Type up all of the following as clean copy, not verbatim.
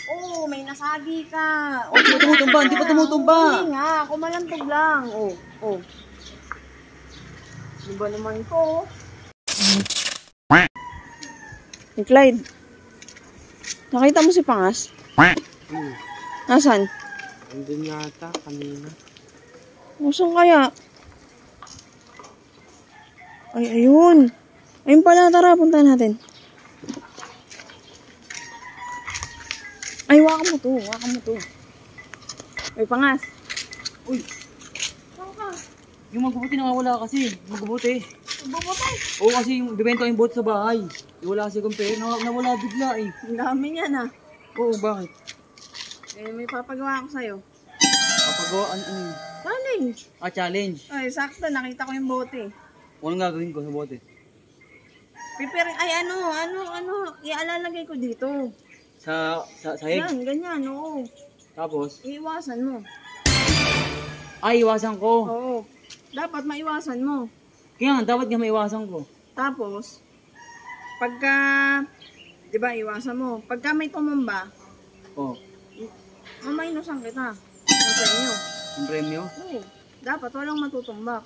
Oo, may nasagi ka. Hindi pa tumutumba, hindi pa tumutumba. Hindi nga, kumalantog lang. Oh. Di ba naman ito? Hey, Clyde. Nakita mo si Pangas? Nasaan? Andun yata kanina. Nasaan kaya? Ay, ayun. Ayun pala, tara, punta natin. Ay, waka mo to. Ay, Pangas. Uy, Saan ka? yung magbubuti nawawala kasi. Magbubuti. Bubutay. Oo, kasi yung bibenta yung boat sa bahay. Wala kasi kong pera. Nawala bigla eh. Ang dami niyan ah. Oo, bakit? Eh, may papagawa ako sa'yo. Papagawa, ano yun? Challenge. Challenge. Ay, sakto, nakita ko yung bote. Anong gagawin ko sa bote? Pipiring, ay ialalagay ko dito. Sahig? Yan, ganyan, oo. Tapos? Iiwasan mo. Ay, iwasan ko. Oo. Dapat maiwasan mo. Kaya nga, dapat nga maiwasan ko. Tapos, pagka, di ba, iwasan mo. Pagka may tumumba, Oh, mamainosan kita. Ang premyo. yung premyo? Oo. Dapat walang matutumba.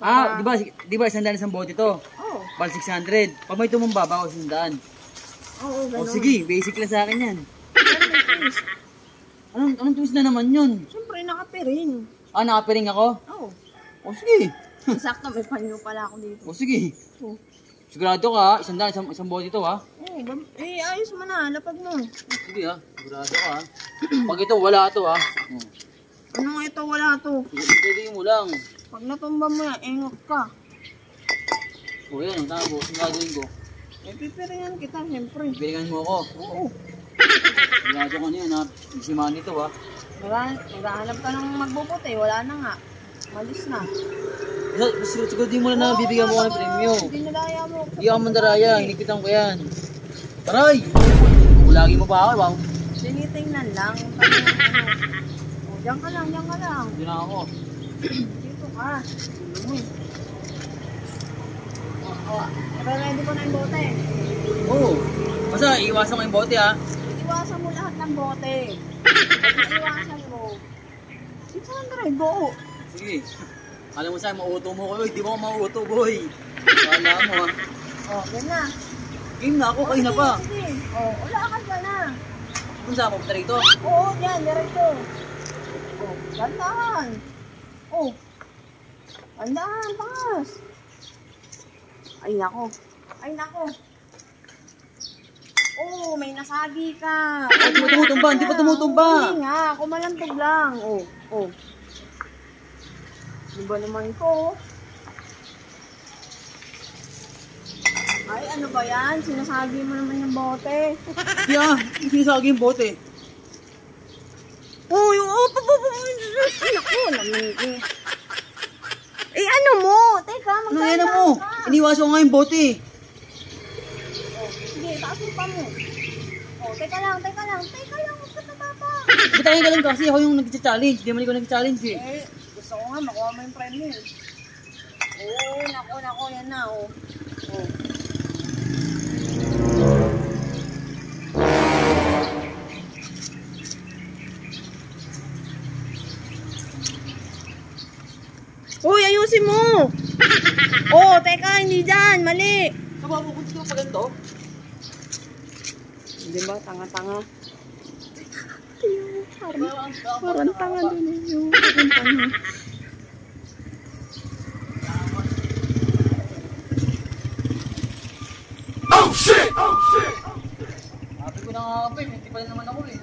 Di ba 100 isang bote to? Oo. Bal 600. Pag may tumumba, baka 100. Oo, ganun. O sige, basic lang sa akin yan. Twist. Anong twist na naman yun? Siyempre, nakapiring. Nakapiring ako? Oo. O sige. Sakto, may panyo pala ako dito. O sige. Oo. Sigurado ka, 100 isang bote to ha? Oo, ayos mo na, lapag mo. Sige ha, sigurado ka ha. Pag ito, wala to ha. Ano ito, wala to. Pwede mo lang. Pag natumba mo yan, engot ka. O yan, ang tabo, ang gagawin ko. Eh, pipiringan kita, siyempre. Pilingan mo ako. Oo. Sigurado ka niyan ha. Si Manny to ha. Naghahanap ka ng magbubuti, wala na nga. Malis na. Siguro di mo na nabibigyan mo ako ng premyo. Dinadaya mo. Hindi ako mandaraya, hinipitan ko yan. Taray! Ulagi mo pa ako, wow. Tinitingnan lang. Diyan ka lang. Hindi na ako. Dito ka. Ready ko na yung bote. Oo. Basta iiwasan ko yung bote ha. Iwasan mo lahat ng bote. Pag iwasan mo, 600, go. Sige. Alam mo sa'yo, mauuto mo ko. Di mo ako mauuto, boy. Wala mo ha. Yan na. Game na ako, kayo na pa. Sige. Wala ka dyan na. Kung saan mo, punta rito? Oo, yan, diretso. Gandahan. Gandahan, Pangas. Ay, nako. May nasagi ka. Hindi pa tumutumba, hindi pa tumutumba. Hindi nga, kumalantog lang. Di ba naman ito? Ay, ano ba yan? Sinasagi mo naman yung bote. Yeah, sinasagi yung bote. Naku, naman ano mo? Teka, Ano yan mo? Iniwasan ko nga yung bote. Sige, taas mo pa mo. Teka lang. Huwag ka natapa. Bitayin ka lang kasi ako yung nag-challenge. Hindi man ikaw nag-challenge eh. Gusto ko nga, makuha mo yung premyo. Nako, yan na, Uy, ayusin mo! Teka, hindi dyan, mali! Nababukod ko pa ganito? Hindi ba, tanga-tanga? Parang tanga din yun. Parang tanga. Oh shit! Sabi ko na nga, hindi pa rin naman ako eh.